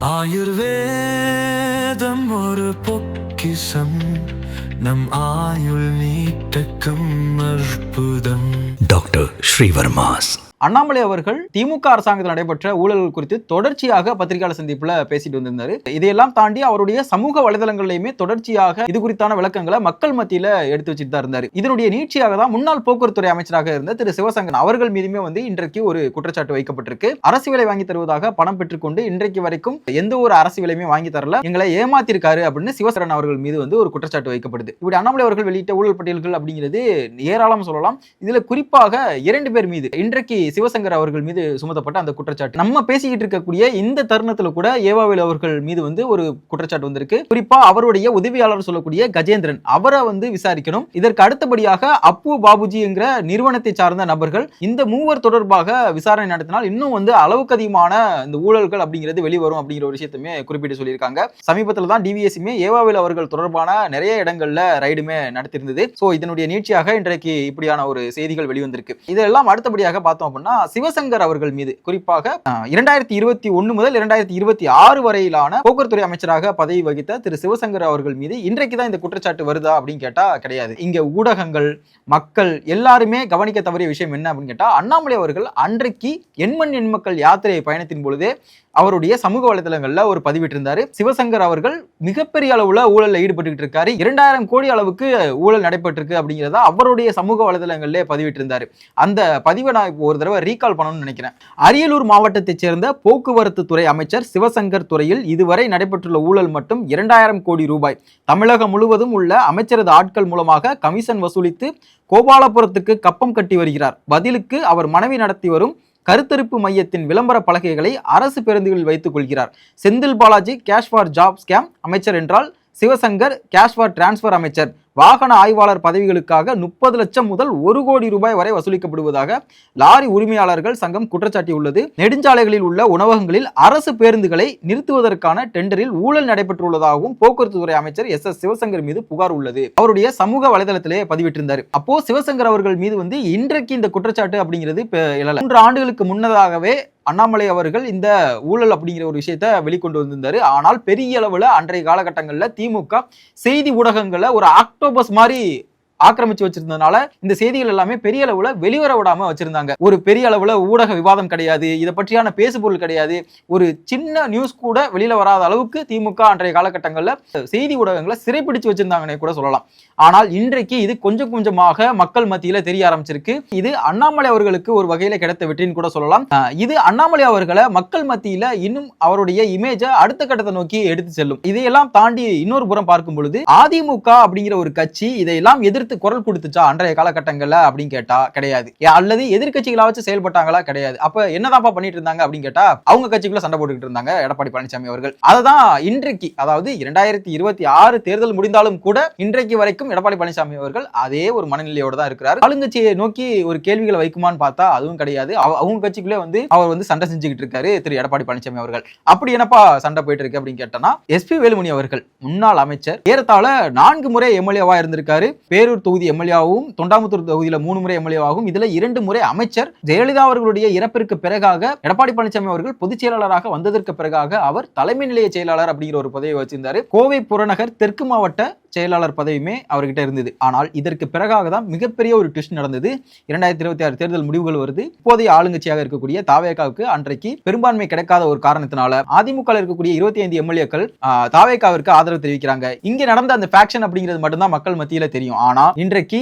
ஆயுர்வேதம் ஒரு பொக்கிஷம், நம் ஆயுள் நீட்டக்கும் அற்புதம். டாக்டர் ஸ்ரீவர்மாஸ். அண்ணாமலை அவர்கள் திமுக அரசாங்கத்தில் நடைபெற்ற ஊழல்கள் குறித்து தொடர்ச்சியாக பத்திரிகையாளர் சந்திப்புல பேசிட்டு வந்திருந்தாரு. இதையெல்லாம் தாண்டி அவருடைய சமூக வலைதளங்களிலுமே தொடர்ச்சியாக இது குறித்தான விளக்கங்களை மக்கள் மத்தியில எடுத்து வச்சுட்டு தான் இருந்தாரு. இதனுடைய நீட்சியாக தான் முன்னாள் போக்குவரத்துறை அமைச்சராக இருந்த திரு சிவசங்கர் அவர்கள் மீதுமே இன்றைக்கு ஒரு குற்றச்சாட்டு வைக்கப்பட்டிருக்கு. அரசு வேலை வாங்கி தருவதாக பணம் பெற்றுக்கொண்டு இன்றைக்கு வரைக்கும் எந்த ஒரு அரசு வேலையுமே வாங்கி தரல, எங்களை ஏமாத்திருக்காரு அப்படின்னு சிவசங்கரன் அவர்கள் மீது ஒரு குற்றச்சாட்டு வைக்கப்படுது. இப்படி அண்ணாமலை அவர்கள் வெளியிட்ட ஊழல் பட்டியல்கள் அப்படிங்கிறது ஏராளம் சொல்லலாம். இதுல குறிப்பாக 2 பேர் மீது இன்றைக்கு சிவசங்கர் அவர்கள் மீது சுமத்தப்பட்ட அந்த குற்றச்சாட்டு, நம்ம பேசிக்கிட்டு இருக்கக்கூடிய இந்த தருணத்துல கூட ஏவாவேலு அவர்கள் மீது ஒரு குற்றச்சாட்டு வந்திருக்கு. குறிப்பா அவருடைய உதவியாளர் சொல்லக்கூடிய கஜேந்திரன் அவரை விசாரிக்கணும். இதற்கு அடுத்தபடியாக அப்பு பாபுஜி என்கிற நிறுவனத்தை சார்ந்த நபர்கள் இந்த மூவர் தொடர்பாக விசாரணை நடத்தினால் இன்னும் அளவுக்கு அதிகமான இந்த ஊழல்கள் அப்படிங்கிறது வெளிவரும் அப்படிங்கிற ஒரு விஷயத்தையுமே குறிப்பிட்டு சொல்லியிருக்காங்க. சமீபத்தில் தான் டிவிஎஸ்மே ஏவாவேலு அவர்கள் தொடர்பான நிறைய இடங்கள்ல ரைடுமே நடத்திருந்தது. சோ இதனுடைய நீட்சியாக இன்றைக்கு இப்படியான ஒரு செய்திகள் வெளிவந்திருக்கு. இதெல்லாம் அடுத்தபடியாக பார்த்தோம் சிவசங்கர் அவர்கள் மீது குறிப்பாக 2021 முதல் 2026 வரையிலான போக்குவரத்துறை அமைச்சராக பதவி வகித்த திரு சிவசங்கர் அவர்கள் மீது இன்றைக்கு தான் இந்த குற்றச்சாட்டு வருதா அப்படின்னு கேட்டா கிடையாது. இங்க ஊடகங்கள், மக்கள் எல்லாருமே கவனிக்க தவறிய விஷயம் என்ன அப்படின்னு கேட்டா, அண்ணாமலை அவர்கள் அன்றைக்கு எண்மண் எண்மக்கள் யாத்திரை பயணத்தின் பொழுதே அவருடைய சமூக வலைதளங்கள்ல ஒரு பதிவிட்டிருந்தாரு. சிவசங்கர் அவர்கள் மிகப்பெரிய அளவுல ஊழல்ல ஈடுபட்டு இருக்காரு, 2000 கோடி அளவுக்கு ஊழல் நடைபெற்றிருக்கு அப்படிங்கிறத அவருடைய சமூக வலைதளங்கள்ல பதிவிட்டிருந்தாரு. அந்த பதிவை நான் ஒரு தடவை ரீகால் பண்ணணும்னு நினைக்கிறேன். அரியலூர் மாவட்டத்தைச் சேர்ந்த போக்குவரத்து துறை அமைச்சர் சிவசங்கர் துறையில் இதுவரை நடைபெற்றுள்ள ஊழல் மட்டும் 2000 கோடி ரூபாய். தமிழகம் முழுவதும் உள்ள அமைச்சரது ஆட்கள் மூலமாக கமிஷன் வசூலித்து கோபாலபுரத்துக்கு கப்பம் கட்டி வருகிறார். பதிலுக்கு அவர் மனைவி நடத்தி வரும் கருத்தரிப்பு மையத்தின் விளம்பர பலகைகளை அரசு பேருந்துகளில் வைத்துக் கொள்கிறார். Senthil Balaji cash for job scam அமைச்சர் என்றால் சிவசங்கர் கேஷ் ஃபார் டிரான்ஸ்பர் அமைச்சர். வாகன ஆய்வாளர் பதவிகளுக்காக 30 லட்சம் முதல் 1 கோடி ரூபாய் வரை வசூலிக்கப்படுவதாக லாரி உரிமையாளர்கள் சங்கம் குற்றச்சாட்டியுள்ளது. நெடுஞ்சாலைகளில் உள்ள உணவகங்களில் அரசு பேருந்துகளை நிறுத்துவதற்கான டெண்டரில் ஊழல் நடைபெற்றுள்ளதாகவும் போக்குவரத்து துறை அமைச்சர் எஸ் சிவசங்கர் மீது புகார் உள்ளது. அவருடைய சமூக வலைதளத்திலே பதிவிட்டிருந்தார். அப்போ சிவசங்கர் அவர்கள் மீது இன்றைக்கு இந்த குற்றச்சாட்டு அப்படிங்கிறது 3 ஆண்டுகளுக்கு முன்னதாகவே அண்ணாமலை அவர்கள் இந்த ஊழல் அப்படிங்கிற ஒரு விஷயத்தை வெளிக்கொண்டு வந்திருந்தாரு. ஆனால் பெரிய அளவுல அன்றைய காலகட்டங்களில் திமுக செய்தி ஊடகங்களை ஒரு ஆக்டோபஸ் மாதிரி ஆக்கிரமிச்சு வச்சிருந்ததுனால இந்த செய்திகள் எல்லாமே பெரிய அளவுல வெளிவர விடாம வச்சிருந்தாங்க. ஒரு பெரிய அளவுல ஊடக விவாதம் கிடையாது, இதை பற்றியான பேசுபொருள் கிடையாது, ஒரு சின்ன நியூஸ் கூட வெளியில வராத அளவுக்கு திமுக அன்றைய காலகட்டங்கள்ல செய்தி ஊடகங்களை சிறைப்பிடிச்சு வச்சிருந்தாங்கன்னே கூட சொல்லலாம். ஆனால் இன்றைக்கு இது கொஞ்சம் கொஞ்சமாக மக்கள் மத்தியில தெரிய ஆரம்பிச்சிருக்கு. இது அண்ணாமலை அவர்களுக்கு ஒரு வகையில கிடைத்த வெற்றின்னு கூட சொல்லலாம். இது அண்ணாமலை அவர்களை மக்கள் மத்தியில இன்னும் அவருடைய இமேஜை அடுத்த கட்டத்தை நோக்கி எடுத்து செல்லும். இதையெல்லாம் தாண்டி இன்னொரு புறம் பார்க்கும் பொழுது அதிமுக அப்படிங்கிற ஒரு கட்சி இதையெல்லாம் எதிர்த்து குரல் கொடுத்துச்சா அன்றைய காலகட்டங்கள்ல அப்படின்னு கேட்டா கிடையாது. அல்லது எதிர்கட்சிகளா வச்சு செயல்பட்டாங்களா கிடையாது. அப்ப என்னதான்ப்பா பண்ணிட்டு இருந்தாங்க அப்படின்னு கேட்டா அவங்க கட்சிக்குள்ள சண்டை போட்டுக்கிட்டு இருந்தாங்க எடப்பாடி பழனிசாமி அவர்கள். அததான் இன்றைக்கு, அதாவது 2026 தேர்தல் முடிந்தாலும் கூட இன்றைக்கு வரைக்கும் எடப்பாடி பழனிசாமி அவர்கள் அதே ஒரு மனநிலையோட தான் இருக்கிறார். ஆளுங்கட்சியை நோக்கி ஒரு கேள்விகளை வைக்குமான்னு பார்த்தா அதுவும் கிடையாது. அவங்க கட்சிக்குள்ளே அவர் சண்டை செஞ்சுக்கிட்டு இருக்காரு திரு எடப்பாடி பழனிசாமி அவர்கள். அப்படி என்னப்பா சண்டை போயிட்டு இருக்கு அப்படின்னு கேட்டா, எஸ்பி வேலுமணி அவர்கள் முன்னாள் அமைச்சர், ஏறத்தாழ 4 முறை எம்எல்ஏவா இருந்திருக்காரு. பேரூர் தொகுதி எம்எல்ஏவாகவும், தொண்டாமுத்தூர் தொகுதியில 3 முறை எம்எல்ஏவாகவும், இதுல 2 முறை அமைச்சர். ஜெயலலிதா அவர்களுடைய இறப்பிற்கு பிறகாக எடப்பாடி பழனிசாமி அவர்கள் பொதுச் செயலாளராக வந்ததற்கு பிறகாக அவர் தலைமை நிலைய செயலாளர் அப்படிங்கிற ஒரு பதவியை வச்சிருந்தாரு. கோவை புறநகர் தெற்கு மாவட்ட செயலாளர் பதவியுமே அவர்கிட்ட இருந்தது. ஆனால் இதற்கு பிறகாக தான் மிகப்பெரிய ஒரு ட்விஸ்ட் நடந்தது. 2026 தேர்தல் முடிவுகள் வருது. இப்போதைய ஆளுங்கட்சியாக இருக்கக்கூடிய தாவேகாவுக்கு அன்றைக்கு பெரும்பான்மை கிடைக்காத ஒரு காரணத்தினால அதிமுக இருக்கக்கூடிய 25 எம்எல்ஏக்கள் தாவேகாவிற்கு ஆதரவு தெரிவிக்கிறாங்க. இங்க நடந்த அந்த ஃபேக்ஷன் அப்படிங்கிறது மட்டும்தான் மக்கள் மத்தியில தெரியும். ஆனா இன்றைக்கு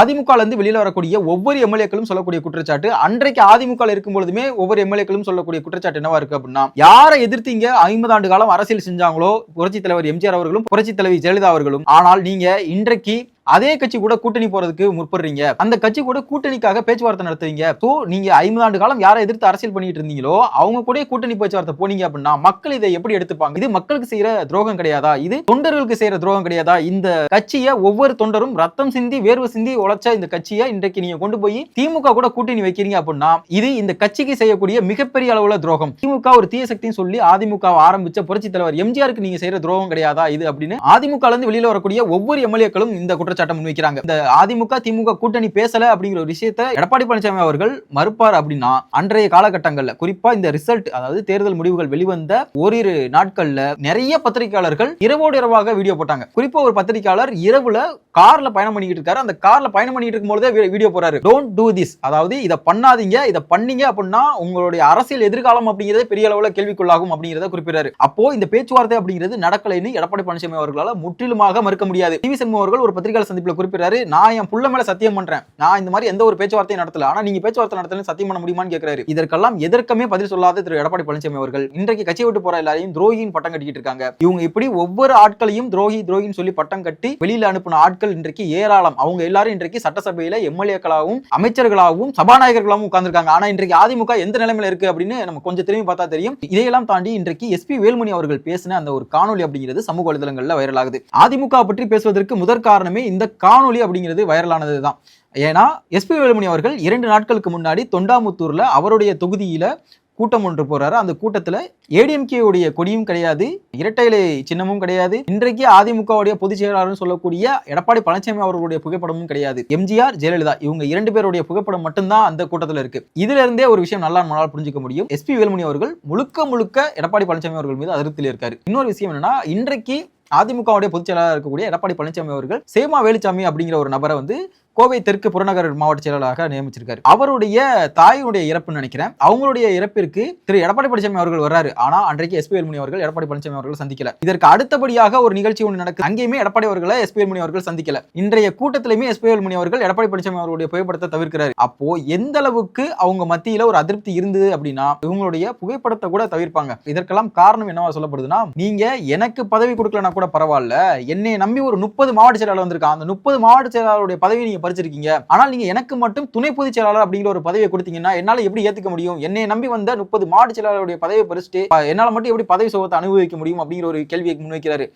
அதிமுக இருந்து வெளியில வரக்கூடிய ஒவ்வொரு எம்எல்ஏக்களும் சொல்லக்கூடிய குற்றச்சாட்டு, அன்றைக்கு அதிமுக இருக்கும் பொழுதுமே ஒவ்வொரு எம்எல்ஏக்களும் சொல்லக்கூடிய குற்றச்சாட்டு என்னவா இருக்கு அப்படின்னா, யாரை எதிர்த்து இங்க 50 ஆண்டு காலம் அரசியல் செஞ்சாங்களோ புரட்சி தலைவர் எம்ஜிஆர் அவர்களும் புரட்சி தலைவி ஜெயலலிதா அவர்களும், ஆனால் நீங்க இன்றைக்கு அதே கட்சி கூட கூட்டணி போறதுக்கு முற்படுறீங்க, அந்த கட்சி கூட கூட்டணிக்காக பேச்சுவார்த்தை நடத்துவீங்க. சோ நீங்க 50 ஆண்டு காலம் யாரை எதிர்த்து அரசியல் பண்ணிட்டு இருந்தீங்களோ அவங்க கூட கூட்டணி பேச்சுவார்த்தை போனீங்க அப்படின்னா மக்கள் இதை எப்படி எடுத்துப்பாங்க? இது மக்களுக்கு செய்யற துரோகம் கிடையாதா? இது தொண்டர்களுக்கு செய்யற துரோகம் கிடையாதா? இந்த கட்சியை ஒவ்வொரு தொண்டரும் ரத்தம் சிந்தி வேர்வை சிந்தி உழைச்ச இந்த கட்சியை இன்றைக்கு நீங்க கொண்டு போய் திமுக கூட கூட்டணி வைக்கிறீங்க அப்படின்னா இது இந்த கட்சிக்கு செய்யக்கூடிய மிகப்பெரிய அளவுல துரோகம். திமுக ஒரு தீய சக்தின்னு சொல்லி அதிமுக ஆரம்பிச்ச புரட்சி தலைவர் எம்ஜிஆருக்கு நீங்க செய்யற துரோகம் கிடையாதா இது அப்படின்னு அதிமுக இருந்து வெளியில வரக்கூடிய ஒவ்வொரு எம்எல்ஏக்களும் இந்த குற்றச்சாட்டை முன்வைக்கிறாங்க. இந்த அதிமுக திமுக கூட்டணி பேசல அப்படிங்கிற ஒரு விஷயத்தை எடப்பாடி பழனிசாமி அவர்கள் மறுப்பார் அப்படின்னா அன்றைய காலகட்டங்கள்ல குறிப்பா இந்த ரிசல்ட் அதாவது தேர்தல் முடிவுகள் வெளிவந்த ஓரிரு நாட்கள்ல நிறைய பத்திரிகையாளர்கள் இரவோடு இரவாக வீடியோ போட்டாங்க. குறிப்பா ஒரு பத்திரிகையாளர் இரவுல கார்ல பயணம் பண்ணிட்டு இருக்காரு. அந்த கார்ல பயணம் பண்ணிட்டு இருக்கும் போதே வீடியோ போறாரு. டோன்ட் டூ திஸ், அதாவது இதை பண்ணாதீங்க, இதை பண்ணீங்க அப்படின்னா உங்களுடைய அரசியல் எதிர்காலம் அப்படிங்கிறது பெரிய அளவுல கேள்விக்குள்ளாகும் அப்படிங்கிறத குறிப்பிடாரு. அப்போ இந்த பேச்சுவார்த்தை அப்படிங்கிறது நடக்கலைன்னு எடப்பாடி பழனிசாமி அவர்களால் முற்றிலுமாக மறுக்க முடியாது. டி வி சண்முகம் அவர்கள் ஒரு பத்திரிகையாளர் சந்திப்புல குறிப்பிட்டாரு, நான் என் புள்ள மேல சத்தியம் பண்றேன், நான் இந்த மாதிரி எந்த ஒரு பேச்சுவார்த்தையும் நடத்தல, ஆனா நீங்க பேச்சுவார்த்தை நடத்தல சத்தியம் பண்ண முடியுமான்னு கேட்கிறாரு. இதற்கெல்லாம் எதற்குமே பதில் சொல்லாத திரு எடப்பாடி பழனிசாமி அவர்கள் இன்றைக்கு கட்சியை விட்டு போற எல்லாரையும் துரோகியின் பட்டம் கட்டிட்டு இருக்காங்க. இவங்க இப்படி ஒவ்வொரு ஆட்களையும் துரோகின்னு சொல்லி பட்டம் கட்டி வெளியில அனுப்பின ஆட்கள் இன்றைக்கு ஏராளம். அவங்க எல்லாரும் இன்றைக்கு சட்டசபையில எம்எல்ஏக்களாகவும் அமைச்சர்களாகவும் சபாநாயகர்களாகவும் உட்கார்ந்திருக்காங்க. ஆனா இன்றைக்கு அதிமுக எந்த நிலைமையில இருக்கு அப்படின்னு நம்ம கொஞ்சம் திரும்பி பார்த்தா தெரியும். இதையெல்லாம் தாண்டி இன்றைக்கு எஸ்பி வேலுமணி அவர்கள் பேசின அந்த ஒரு காணொலி அப்படிங்கிறது சமூக வலைதளங்கள்ல வைரல் ஆகுது. அதிமுக பற்றி பேசுவதற்கு முதற் காரணமே இந்த காணொலி அப்படிங்கிறது வைரலானதுதான். ஏன்னா எஸ்பி வேலுமணி அவர்கள் 2 நாட்களுக்கு முன்னாடி தொண்டாமுத்தூர்ல அவருடைய தொகுதியில கூட்டம் ஒன்று போறாரு. அந்த கூட்டத்துல ஏடிஎம்கே உடைய கொடியும் கிடையாது, இரட்டை இலை சின்னமும் கிடையாது, இன்றைக்கு அதிமுகவுடைய பொதுச் செயலாளர் சொல்லக்கூடிய எடப்பாடி பழனிசாமி அவர்களுடைய புகைப்படமும் கிடையாது. எம்ஜிஆர் ஜெயலலிதா இவங்க 2 பேருடைய புகைப்படம் மட்டும்தான் அந்த கூட்டத்துல இருக்கு. இதுல இருந்தே ஒரு விஷயம் நல்லா நம்மளால புரிஞ்சுக்க முடியும். எஸ்பி வேலுமணி அவர்கள் முழுக்க எடப்பாடி பழனிசாமி அவர்கள் மீது அதிருப்தியில் இருக்காரு. இன்னொரு விஷயம் என்னன்னா, இன்றைக்கு அதிமுகவுடைய பொதுச் செயலாளர் இருக்கக்கூடிய எடப்பாடி பழனிசாமி அவர்கள் சேமா வேலுச்சாமி அப்படிங்கிற ஒரு நபரை கோவை தெற்கு புறநகர் மாவட்ட செயலாளராக நியமிச்சிருக்காரு. அவருடைய தாயுடைய இறப்புன்னு நினைக்கிறேன். அவங்களுடைய இறப்பிற்கு திரு எடப்பாடி பழனிசாமி அவர்கள் வர்றாரு. ஆனா அன்றைக்கு எஸ்பி வேலுமணி அவர்கள் எடப்பாடி பழனிசாமி அவர்கள் சந்திக்கல. இதற்கு அடுத்தபடியாக ஒரு நிகழ்ச்சி ஒன்று நடக்குது. அங்கேயுமே எடப்பாடி அவர்களை எஸ்பி வேலுமணி அவர்கள் சந்திக்கல. இன்றைய கூட்டத்திலுமே எஸ்பி வேலுமணி அவர்கள் எடப்பாடி பழனிசாமி அவர்களுடைய புகைப்படத்தை தவிர்க்கிறாரு. அப்போ எந்த அளவுக்கு அவங்க மத்தியில ஒரு அதிருப்தி இருந்தது அப்படின்னா இவங்களுடைய புகைப்படத்தை கூட தவிர்ப்பாங்க. இதற்கெல்லாம் காரணம் என்னவா சொல்லப்படுதுன்னா, நீங்க எனக்கு பதவி கொடுக்கலனா கூட பரவாயில்ல, என்னை நம்பி ஒரு 30 மாவட்ட செயலாளர் வந்திருக்காங்க, அந்த 30 மாவட்ட செயலாளருடைய பதவி நீங்க பறிச்சிருக்கீங்க, ஆனால் நீங்க எனக்கு மட்டும் துணை பொதுச் செயலாளர் அப்படிங்கிற ஒரு பதவியை கொடுத்தீங்கன்னா என்னால எப்படி ஏத்துக்க முடியும்? என்னை நம்பி வந்த 30 மாவட்ட செயலாளருடைய பதவியை பறிச்சுட்டு என்னால மட்டும் எப்படி பதவி சுகத்தை அனுபவிக்க முடியும் அப்படிங்கிற ஒரு கேள்வியை முன்வைக்கிறாரு.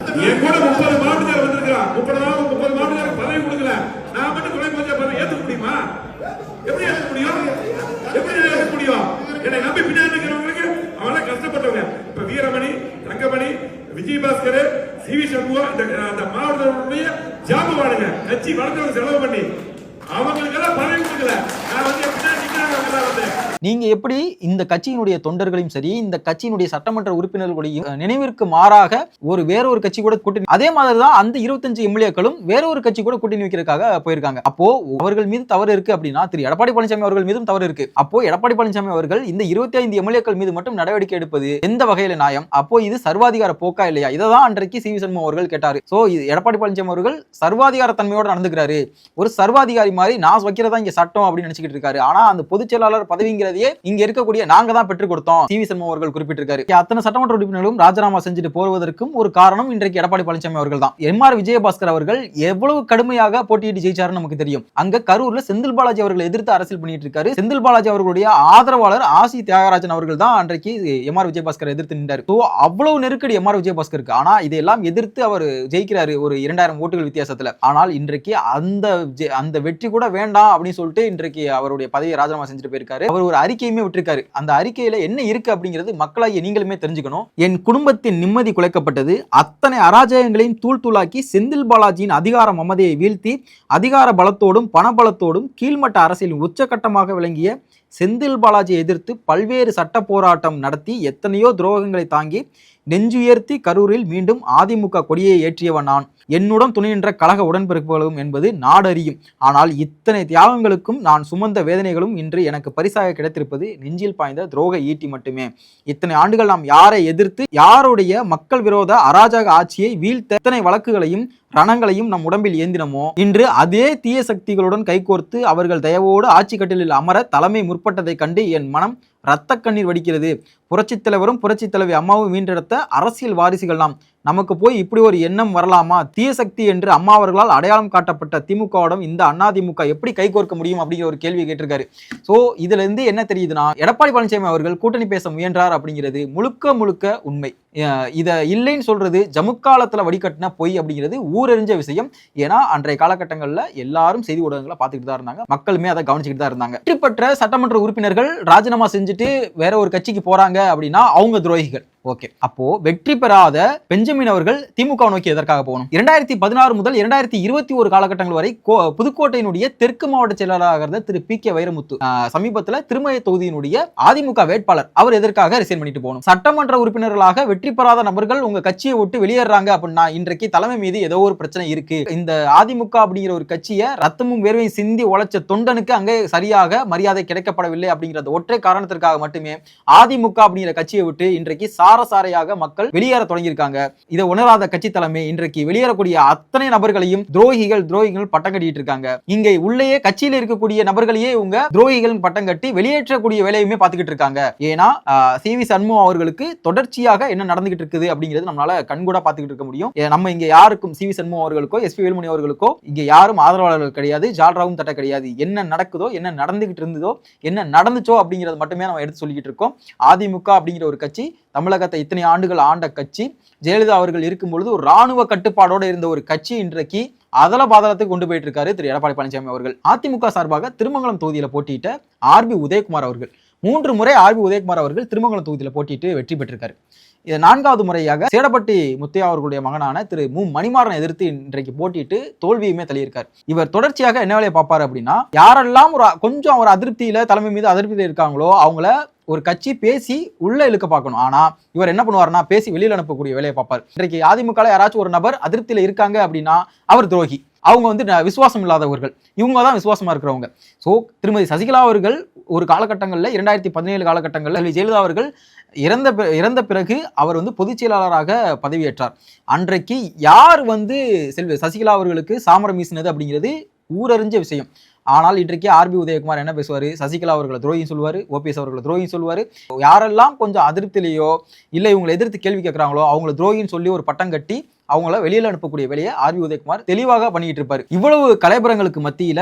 வீரமணி, தங்கமணி, விஜயபாஸ்கர், சி.வி. சண்முகம் அந்த மாவட்டத்தினுடைய ஜாம்பவானுங்க கட்சி வளர்த்தவங்க செலவு பண்ணி அவங்களுக்கெல்லாம் பதவி கொடுக்கல. நீங்க எப்படி இந்த கட்சியினுடைய தொண்டர்களையும் சரி, இந்த கட்சியினுடைய சட்டமன்ற உறுப்பினர்களுடைய நினைவிற்கு மாறாக வேறொரு கட்சி கூட கூட்டணி, அதே மாதிரிதான் அந்த 25 எம்எல்ஏக்களும் வேறொரு கட்சி கூட கூட்டணி வைக்கிறதுக்காக போயிருக்காங்க. அப்போ அவர்கள் மீது தவறு இருக்கு அப்படின்னா திரு எடப்பாடி பழனிசாமி அவர்கள் மீதும் தவறு இருக்கு. அப்போ எடப்பாடி பழனிசாமி அவர்கள் இந்த 25 எம்எல்ஏக்கள் மீது மட்டும் நடவடிக்கை எடுப்பது எந்த வகையில நியாயம்? அப்போ இது சர்வாதிகார போக்கா இல்லையா? இததான் அன்றைக்கு சி.வி. சண்முகம் அவர்கள் கேட்டாரு. சோ எடப்பாடி பழனிசாமி அவர்கள் சர்வாதிகார தன்மையோடு நடந்துக்கிறாரு, ஒரு சர்வாதிகாரி மாதிரி நான் வைக்கிறதா இங்க சட்டம் அப்படின்னு நினைச்சுக்கிட்டு இருக்காரு. ஆனா அந்த பொதுச் செயலாளர் பதவிங்கிறதையே இங்க இருக்கக்கூடிய நாங்க தான் பெற்றுக் கொடுத்தோம் சி.வி. சண்முகம் அவர்கள் குறிப்பிட்டிருக்காரு. அத்தனை சட்டமன்ற உறுப்பினர்களும் ராஜினாமா செஞ்சுட்டு போவதற்கும் ஒரு காரணம் இன்றைக்கு எடப்பாடி பழனிசாமி அவர்கள் தான். எம்.ஆர். விஜயபாஸ்கர் அவர்கள் எவ்வளவு கடுமையாக போட்டியிட்டு ஜெயிச்சாருன்னு நமக்கு தெரியும். அங்க கரூர்ல செந்தில் பாலாஜி அவர்களை எதிர்த்து அரசியல் பண்ணிட்டு இருக்காரு. செந்தில் பாலாஜி அவர்களுடைய ஆதரவாளர் ஆசி தியாகராஜன் அவர்கள் தான் அன்றைக்கு எம்.ஆர். விஜயபாஸ்கர் எதிர்த்து நின்றார். அவ்வளவு நெருக்கடி எம்.ஆர். விஜயபாஸ்கருக்கு. ஆனா இதையெல்லாம் எதிர்த்து அவர் ஜெயிக்கிறாரு ஒரு 2000 ஓட்டுகள் வித்தியாசத்துல. ஆனால் இன்றைக்கு அந்த வெற்றி கூட வேண்டாம் அப்படின்னு சொல்லிட்டு இன்றைக்கு அவருடைய பதவியை ராஜினாமா செஞ்சுட்டு போயிருக்காரு. அவர் ஒரு அறிக்கையுமே விட்டிருக்காரு. அந்த அறிக்கையில என்ன இருக்கு அப்படிங்கிறது மக்களாகிய நீங்களுமே தெரிஞ்சுக்கணும். என் குடும்பத்தின் நிம்மதி குலைக்கப்பட்டது, அத்தனை அராஜகங்களையும் தூள் தூளாக்கி செந்தில் பாலாஜியின் அதிகார மமதையை வீழ்த்தி அதிகார பலத்தோடும் பணபலத்தோடும் கீழ்மட்ட அரசியலின் உச்சகட்டமாக விளங்கிய செந்தில் பாலாஜியை எதிர்த்து பல்வேறு சட்ட போராட்டம் நடத்தி எத்தனையோ துரோகங்களை தாங்கி நெஞ்சுயர்த்தி கரூரில் மீண்டும் அதிமுக கொடியை ஏற்றியவன் நான். என்னுடன் துணையின்ற கழக உடன்பிறப்புகளும் என்பது நாடறியும். ஆனால் இத்தனை தியாகங்களுக்கும் நான் சுமந்த வேதனைகளும் இன்று எனக்கு பரிசாக கிடைத்திருப்பது நெஞ்சில் பாய்ந்த துரோக ஈட்டி மட்டுமே. இத்தனை ஆண்டுகள் நாம் யாரை எதிர்த்து யாருடைய மக்கள் விரோத அராஜக ஆட்சியை வீழ்த்த எத்தனை வழக்குகளையும் ரணங்களையும் நம் உடம்பில் ஏந்தினமோ, இன்று அதே தீய சக்திகளுடன் கைகோர்த்து அவர்கள் தயவோடு ஆட்சி கட்டிலில் அமர தலைமை முற்பட்டதை கண்டு என் மனம் இரத்த கண்ணீர் வடிக்கிறது. புரட்சித் தலைவரும் புரட்சித் தலைவி அம்மாவும் மீண்டெடுத்த அரசியல் வாரிசுகள் நாம். நமக்கு போய் இப்படி ஒரு எண்ணம் வரலாமா? தீய சக்தி என்று அம்மா அவர்களால் அடையாளம் காட்டப்பட்ட திமுகவிடம் இந்த அதிமுக எப்படி கைகோர்க்க முடியும் அப்படிங்கிற ஒரு கேள்வி கேட்டிருக்காரு. ஸோ இதுல இருந்து என்ன தெரியுதுன்னா, எடப்பாடி பழனிசாமி அவர்கள் கூட்டணி பேச முயன்றார் அப்படிங்கிறது முழுக்க உண்மை. இதை இல்லைன்னு சொல்றது ஜமுக்காலத்துல வடிகட்டின பொய் அப்படிங்கிறது ஊரறிஞ்ச விஷயம். ஏன்னா அன்றைய காலகட்டங்களில் எல்லாரும் செய்தி ஊடகங்களை பார்த்துக்கிட்டு தான் இருந்தாங்க, மக்களுமே அதை கவனிச்சுக்கிட்டு தான் இருந்தாங்க. வெற்றி பெற்ற சட்டமன்ற உறுப்பினர்கள் ராஜினாமா செஞ்சுட்டு வேற ஒரு கட்சிக்கு போறாங்க அப்படின்னா அவங்க துரோகிகள். ஓகே, அப்போ வெற்றி பெறாத பெஞ்சமின் அவர்கள் திமுக நோக்கி எதற்காக போகணும்? 2016 முதல் 2021 காலகட்டங்கள் வரை புதுக்கோட்டையினுடைய தெற்கு மாவட்ட செயலாளராக இருந்த திரு பி கே வைரமுத்து சமீபத்தில் திருமய தொகுதியினுடைய அதிமுக வேட்பாளர், அவர் எதற்காக ரிசைன் பண்ணிட்டு போகணும்? சட்டமன்ற உறுப்பினர்களாக வெற்றி பெறாத நபர்கள் உங்க கட்சியை விட்டு வெளியேறாங்க அப்படின்னா இன்றைக்கு தலைமை மீது ஏதோ ஒரு பிரச்சனை இருக்கு. இந்த அதிமுக அப்படிங்கிற ஒரு கட்சியை ரத்தமும் வேர்வையும் சிந்தி உழைச்ச தொண்டனுக்கு அங்கே சரியாக மரியாதை கிடைக்கப்படவில்லை அப்படிங்கிற ஒற்றை காரணத்திற்காக மட்டுமே அதிமுக அப்படிங்கிற கட்சியை விட்டு இன்றைக்கு சாரசாரையாக மக்கள் வெளியேற தொடங்கியிருக்காங்க. இதை உணராத கட்சி தலைமை இன்றைக்கு வெளியேறக்கூடிய அத்தனை நபர்களையும் துரோகிகள் பட்டம் கட்டிட்டு இருக்காங்க. இங்கே உள்ளேயே கட்சியில் இருக்கக்கூடிய நபர்களையே இவங்க துரோகிகள் பட்டம் கட்டி வெளியேற்றக்கூடிய வேலையுமே பார்த்துக்கிட்டு இருக்காங்க. ஏன்னா சி.வி. சண்முகம் அவர்களுக்கு தொடர்ச்சியாக என்ன நடந்துகிட்டு இருக்குது அப்படிங்கிறது நம்மளால கண்கூட பார்த்துக்கிட்டு இருக்க முடியும். நம்ம இங்க யாருக்கும் சி.வி. சண்முகம் அவர்களுக்கோ எஸ்.பி. வேலுமணி அவர்களுக்கோ இங்க யாரும் ஆதரவாளர்கள் கிடையாது, ஜால்ராவும் தட்ட கிடையாது. என்ன நடக்குதோ, என்ன நடந்துகிட்டு இருந்ததோ, என்ன நடந்துச்சோ அப்படிங்கிறது மட்டுமே நம்ம எடுத்து சொல்லிக்கிட்டு இருக்கோம். அதிமுக அப்படிங்கிற ஒரு கட்சி தமிழகத்தை இத்தனை ஆண்டுகள் ஆண்ட கட்சி, ஜெயலலிதா அவர்கள் இருக்கும் பொழுது ஒரு ராணுவ கட்டுப்பாடோடு இருந்த ஒரு கட்சி இன்றைக்கு அதல பாதளத்துக்கு கொண்டு போயிட்டு இருக்காரு திரு எடப்பாடி பழனிசாமி அவர்கள். அதிமுக சார்பாக திருமங்கலம் தொகுதியில போட்டியிட்ட ஆர்பி உதயகுமார் அவர்கள் 3 முறை ஆர்பி உதயகுமார் அவர்கள் திருமங்கலம் தொகுதியில போட்டிட்டு வெற்றி பெற்றிருக்காரு. இது 4வது முறையாக சேடப்பட்டி முத்தையா அவர்களுடைய மகனான திரு மு மணிமாறன் எதிர்த்து இன்றைக்கு போட்டிட்டு தோல்வியுமே தள்ளியிருக்கார். இவர் தொடர்ச்சியாக என்ன வேலையை பார்ப்பாரு அப்படின்னா, யாரெல்லாம் கொஞ்சம் ஒரு அதிருப்தியில தலைமை மீது அதிருப்தியில இருக்காங்களோ அவங்கள ஒரு கட்சி பேசி உள்ள இழுக்க பார்க்கணும். ஆனா இவர் என்ன பண்ணுவாருன்னா பேசி வெளியில அனுப்பக்கூடிய வேலையை பார்ப்பார். இன்றைக்கு அதிமுக யாராச்சும் ஒரு நபர் அதிருப்தியில இருக்காங்க அப்படின்னா அவர் துரோகி, அவங்க வந்து விசுவாசம் இல்லாதவர்கள், இவங்க தான் விசுவாசமா இருக்கிறவங்க. ஸோ திருமதி சசிகலா அவர்கள் ஒரு காலகட்டங்களில் 2017 காலகட்டங்களில் ஜெயலலிதா அவர்கள் இறந்த பிறகு அவர் வந்து பொதுச் செயலாளராக பதவியேற்றார். அன்றைக்கு யார் வந்து சசிகலா அவர்களுக்கு சாமரம் வீசினது அப்படிங்கிறது ஊரறிஞ்ச விஷயம். ஆனால் இன்றைக்கு ஆர்பி உதயகுமார் என்ன பேசுவார்? சசிகலா அவர்களை துரோகின்னு சொல்லுவார், ஓபிஎஸ் அவர்களை துரோகின்னு சொல்லுவார். யாரெல்லாம் கொஞ்சம் அதிருப்திலேயோ இல்லை இவங்களை எதிர்த்து கேள்வி கேட்குறாங்களோ அவங்கள துரோகின்னு சொல்லி ஒரு பட்டம் கட்டி அவங்கள வெளியில அனுப்பக்கூடிய வேலையை ஆர்பி உதயகுமார் தெளிவாக பண்ணிட்டு இருப்பாரு. இவ்வளவு கலைபரங்களுக்கு மத்தியில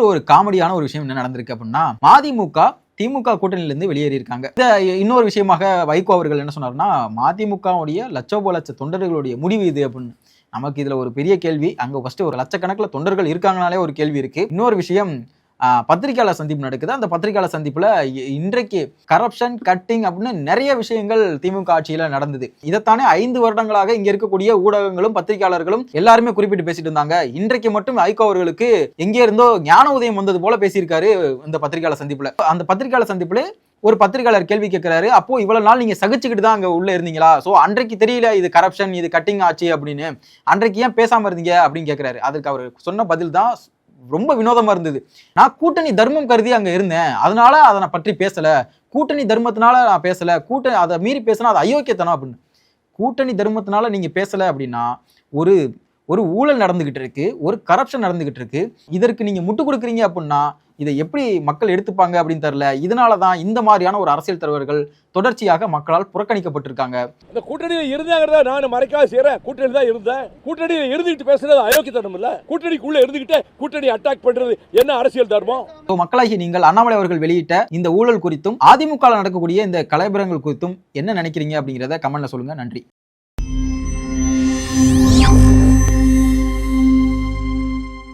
ஒரு காமெடியான ஒரு விஷயம் என்ன நடந்திருக்கு அப்படின்னா, மதிமுக திமுக கூட்டணியிலிருந்து வெளியேறி இருக்காங்க. இன்னொரு விஷயமாக வைகோ அவர்கள் என்ன சொன்னார்னா, மதிமுகவுடைய லட்ச தொண்டர்களுடைய முடிவு இது அப்படின்னு. நமக்கு இதுல ஒரு பெரிய கேள்வி, அங்க ஃபர்ஸ்ட் ஒரு லட்சக்கணக்கில் தொண்டர்கள் இருக்காங்கனாலே ஒரு கேள்வி இருக்கு. இன்னொரு விஷயம், பத்திரிகையாளர் சந்திப்பு நடக்குது. அந்த பத்திரிகையாளர் சந்திப்புல இன்றைக்கு கரப்ஷன் கட்டிங் அப்படின்னு நிறைய விஷயங்கள் திமுக ஆட்சியில நடந்தது. இதைத்தானே 5 வருடங்களாக இங்க இருக்கக்கூடிய ஊடகங்களும் பத்திரிகையாளர்களும் எல்லாருமே குறிப்பிட்டு பேசிட்டு இருந்தாங்க. இன்றைக்கு மட்டும் வைகோ அவர்களுக்கு எங்கே இருந்தோ ஞான உதயம் வந்தது போல பேசியிருக்காரு இந்த பத்திரிகையாளர் சந்திப்புல. அந்த பத்திரிகையாளர் சந்திப்புல ஒரு பத்திரிகையாளர் கேள்வி கேட்கிறாரு, அப்போ இவ்வளவு நாள் நீங்க சகிச்சுக்கிட்டு தான் அங்க உள்ள இருந்தீங்களா? சோ அன்றைக்கு தெரியல இது கரப்ஷன், இது கட்டிங் ஆச்சு அப்படின்னு, அன்றைக்கு ஏன் பேசாம இருந்தீங்க அப்படின்னு கேட்கிறாரு. அதுக்கு அவர் சொன்ன பதில் தான் ரொம்ப வினோதமா இருந்தது. நான் கூட்டணி தர்மம் கருதி அங்க இருந்தேன், அதனால அதை நான் பற்றி பேசல. கூட்டணி தர்மத்தினால நான் பேசல, அதை மீறி பேசினா அது அயோக்கியத்தனம் அப்படின்னு. கூட்டணி தர்மத்தினால நீங்க பேசல அப்படின்னா ஒரு ஊழல் நடந்துகிட்டு இருக்கு, ஒரு கரப்ஷன் நடந்துகிட்டு இருக்கு. இதற்கு நீங்க முட்டு கொடுக்குறீங்க அப்படின்னா இதை எப்படி மக்கள் எடுத்துப்பாங்க அப்படின்னு தெரியல. இதனாலதான் இந்த மாதிரியான ஒரு அரசியல் தலைவர்கள் தொடர்ச்சியாக மக்களால் புறக்கணிக்கப்பட்டிருக்காங்க. இந்த கூட்டணியில் இருந்தாங்கிறத நான் மறைக்காத செய்யறேன். கூட்டணி தான் இருந்தேன். கூட்டணியில் இருந்துகிட்டு பேசுறது அயோக்கியத்தனம் இல்ல. கூட்டணிக்குள்ள இருந்துகிட்டு கூட்டணி அட்டாக் பண்றது என்ன அரசியல் தர்மம்? மக்களாகி நீங்கள் அண்ணாமலை அவர்கள் வெளியிட்ட இந்த ஊழல் குறித்தும் அதிமுக நடக்கக்கூடிய இந்த கலைபரங்கள் குறித்தும் என்ன நினைக்கிறீங்க அப்படிங்கிறத கமெண்ட்ல சொல்லுங்க. நன்றி.